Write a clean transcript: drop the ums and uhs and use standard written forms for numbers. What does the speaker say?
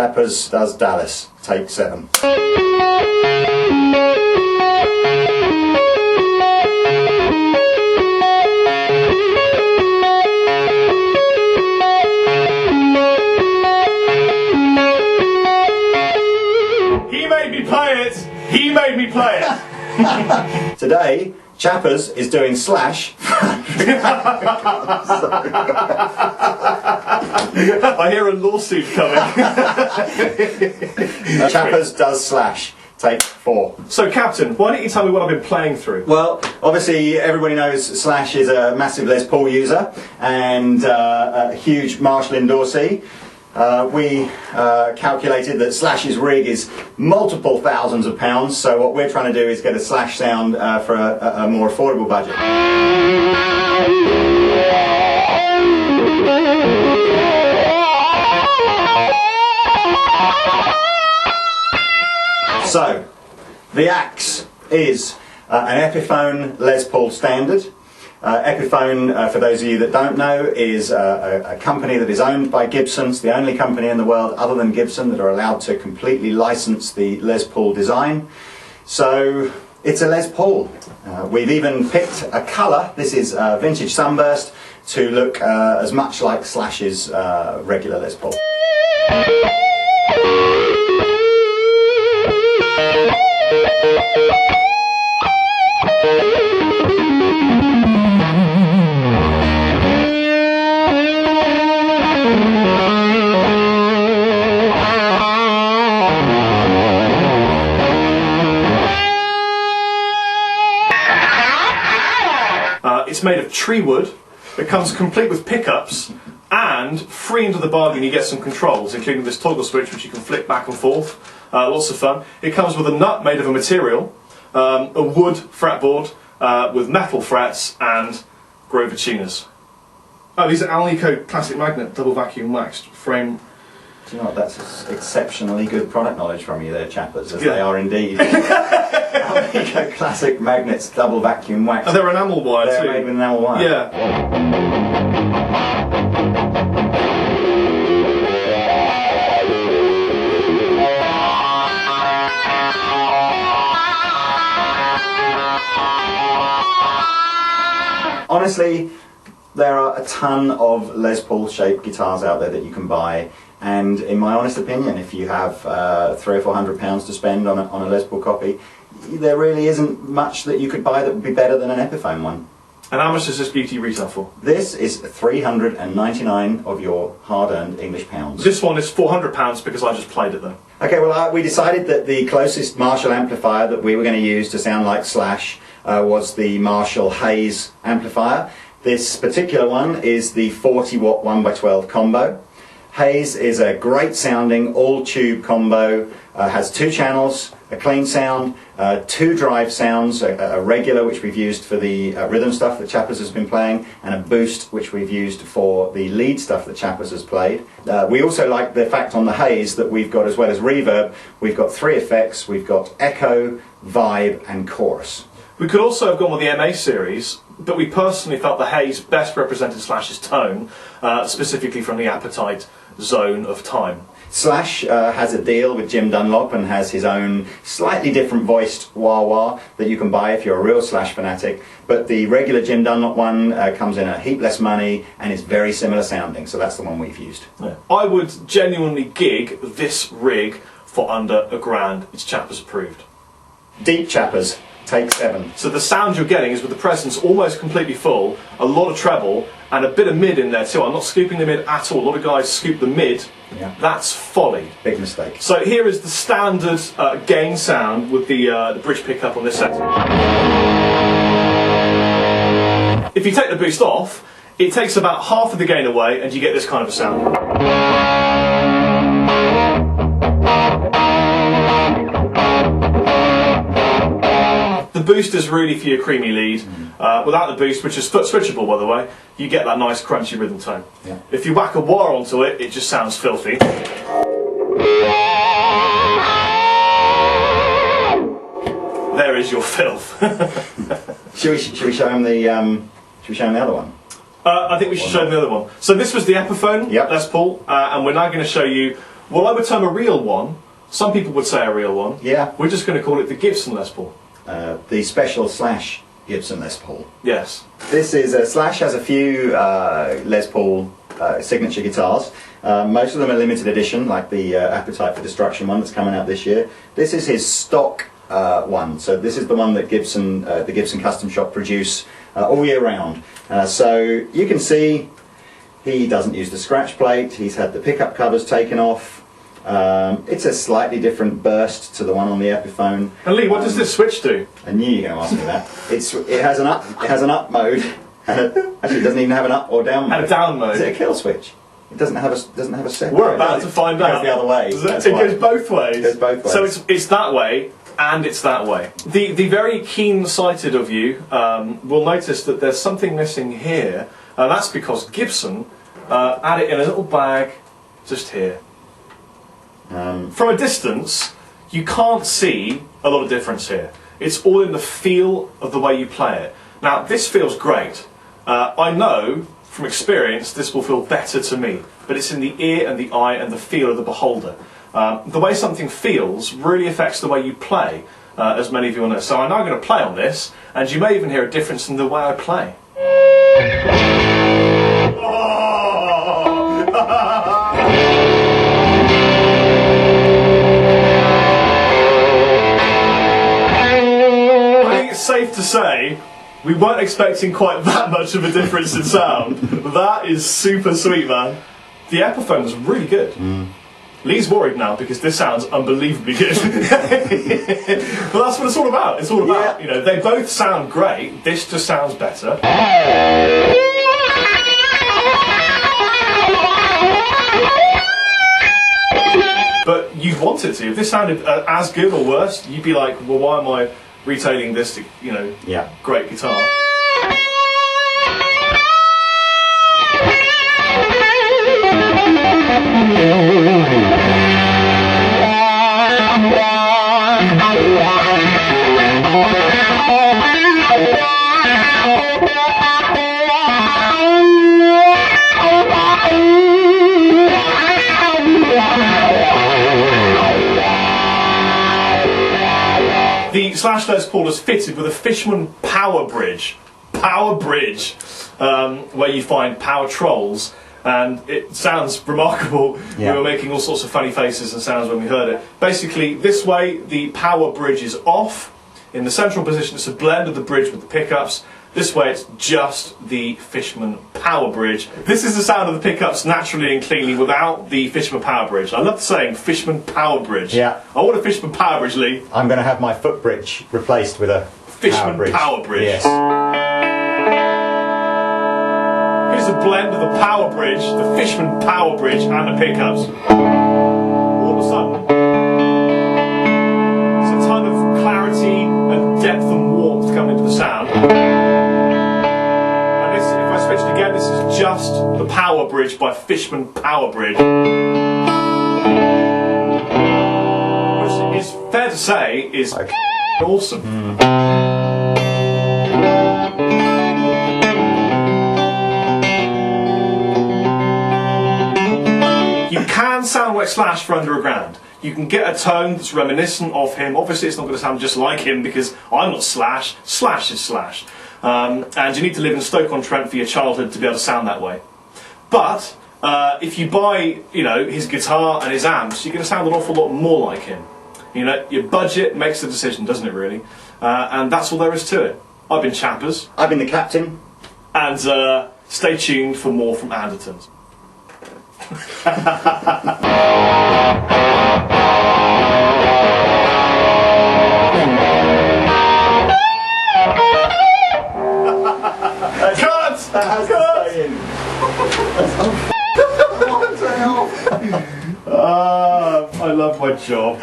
Chappers does Dallas, take 7. He made me play it! Today, Chappers is doing Slash. I hear a lawsuit coming. Chappers does Slash, take 4. So, Captain, why don't you tell me what I've been playing through? Well, obviously everybody knows Slash is a massive Les Paul user and a huge Marshall endorsee. We calculated that Slash's rig is multiple thousands of pounds, so what we're trying to do is get a Slash sound for a more affordable budget. So, the axe is an Epiphone Les Paul standard. Epiphone, for those of you that don't know, is a company that is owned by Gibson. It's the only company in the world other than Gibson that are allowed to completely license the Les Paul design. So it's a Les Paul. We've even picked a colour, this is vintage sunburst, to look as much like Slash's regular Les Paul. It's made of tree wood. It comes complete with pickups, and free into the bargain you get some controls, including this toggle switch which you can flip back and forth. Lots of fun. It comes with a nut made of a material, a wood fretboard with metal frets and Grover tuners. Oh, these are Alnico classic magnet double vacuum waxed frame. Do you know what, that's exceptionally good product knowledge from you there, Chappers, as they are indeed. Alnico classic magnets double vacuum wax. Oh, they're enamel wire they're too. They're made with enamel wire. Yeah. Honestly, there are a ton of Les Paul shaped guitars out there that you can buy, and in my honest opinion, if you have £300 or £400 to spend on a Les Paul copy, there really isn't much that you could buy that would be better than an Epiphone one. And how much does this beauty retail for? This is 399 of your hard-earned English pounds. This one is £400 because I just played it though. Okay, well we decided that the closest Marshall amplifier that we were going to use to sound like Slash was the Marshall Hayes amplifier. This particular one is the 40 watt 1x12 combo. Hayes is a great sounding all tube combo, has 2 channels, a clean sound, 2 drive sounds, a regular which we've used for the rhythm stuff that Chappers has been playing, and a boost which we've used for the lead stuff that Chappers has played. We also like the fact on the Hayes that we've got, as well as reverb, we've got 3 effects. We've got echo, vibe and chorus. We could also have gone with the MA series, but we personally felt the Hayes best represented Slash's tone, specifically from the Appetite zone of time. Slash has a deal with Jim Dunlop and has his own slightly different voiced wah-wah that you can buy if you're a real Slash fanatic, but the regular Jim Dunlop one comes in a heap less money and is very similar sounding, so that's the one we've used. Yeah. I would genuinely gig this rig for under £1,000. It's Chappers approved. Deep Chappers, take 7. So the sound you're getting is with the presence almost completely full, a lot of treble, and a bit of mid in there too. I'm not scooping the mid at all. A lot of guys scoop the mid. Yeah. That's folly. Big mistake. So here is the standard gain sound with the bridge pickup on this set. If you take the boost off, it takes about half of the gain away and you get this kind of a sound. The boost is really for your creamy lead. Without the boost, which is foot switchable by the way, you get that nice crunchy rhythm tone. Yeah. If you whack a wire onto it, it just sounds filthy. There is your filth. Should we show him the other one? I think we should show them the other one. So this was the Epiphone Les Paul, and we're now going to show you Well, I would term a real one. Some people would say a real one. Yeah. We're just going to call it the Gibson Les Paul. The special Slash Gibson Les Paul. Yes. This is Slash has a few Les Paul signature guitars. Most of them are limited edition, like the Appetite for Destruction one that's coming out this year. This is his stock one. So this is the one that the Gibson Custom Shop produce all year round. So you can see he doesn't use the scratch plate. He's had the pickup covers taken off. It's a slightly different burst to the one on the Epiphone. And Lee, what does this switch do? I knew you were going to ask me that. It has an up mode. Actually, it doesn't even have an up or down mode. And a down mode. Is it a kill switch? It doesn't have a separate. We're about to find out. It goes the other way. It goes both ways. It goes both ways. So it's that way and it's that way. The very keen-sighted of you will notice that there's something missing here. That's because Gibson had it in a little bag just here. From a distance, you can't see a lot of difference here. It's all in the feel of the way you play it. Now, this feels great. I know from experience this will feel better to me, but it's in the ear and the eye and the feel of the beholder. The way something feels really affects the way you play, as many of you will know. So I'm now going to play on this, and you may even hear a difference in the way I play. Safe to say, we weren't expecting quite that much of a difference in sound. That is super sweet, man. The Epiphone was really good. Lee's worried now because this sounds unbelievably good. But that's what it's all about. It's all about, you know, they both sound great. This just sounds better. But you'd want it to. If this sounded as good or worse, you'd be like, well, why am I retailing this, you know, great guitar? The Slash Les Paul is fitted with a Fishman power bridge. Where you find power trolls, and it sounds remarkable. We were making all sorts of funny faces and sounds when we heard it. Basically, this way the power bridge is off. In the central position, it's a blend of the bridge with the pickups. This way, it's just the Fishman power bridge. This is the sound of the pickups naturally and cleanly without the Fishman power bridge. I love saying Fishman power bridge. Yeah. I want a Fishman power bridge, Lee. I'm going to have my foot bridge replaced with a Fishman power bridge. Yes. Here's a blend of the power bridge, the Fishman power bridge, and the pickups. All of a sudden, it's a ton of clarity and depth and warmth coming into the sound. And this, if I switch it again, this is just the power bridge by Fishman power bridge. Which is fair to say is awesome. You can sound like Slash for Under a Grand. You can get a tone that's reminiscent of him. Obviously it's not going to sound just like him because I'm not Slash. Slash is Slash. And you need to live in Stoke-on-Trent for your childhood to be able to sound that way. But if you buy, you know, his guitar and his amps, you're going to sound an awful lot more like him. You know, your budget makes the decision, doesn't it really? And that's all there is to it. I've been Chappers. I've been the captain. And stay tuned for more from Andertons. I love my job.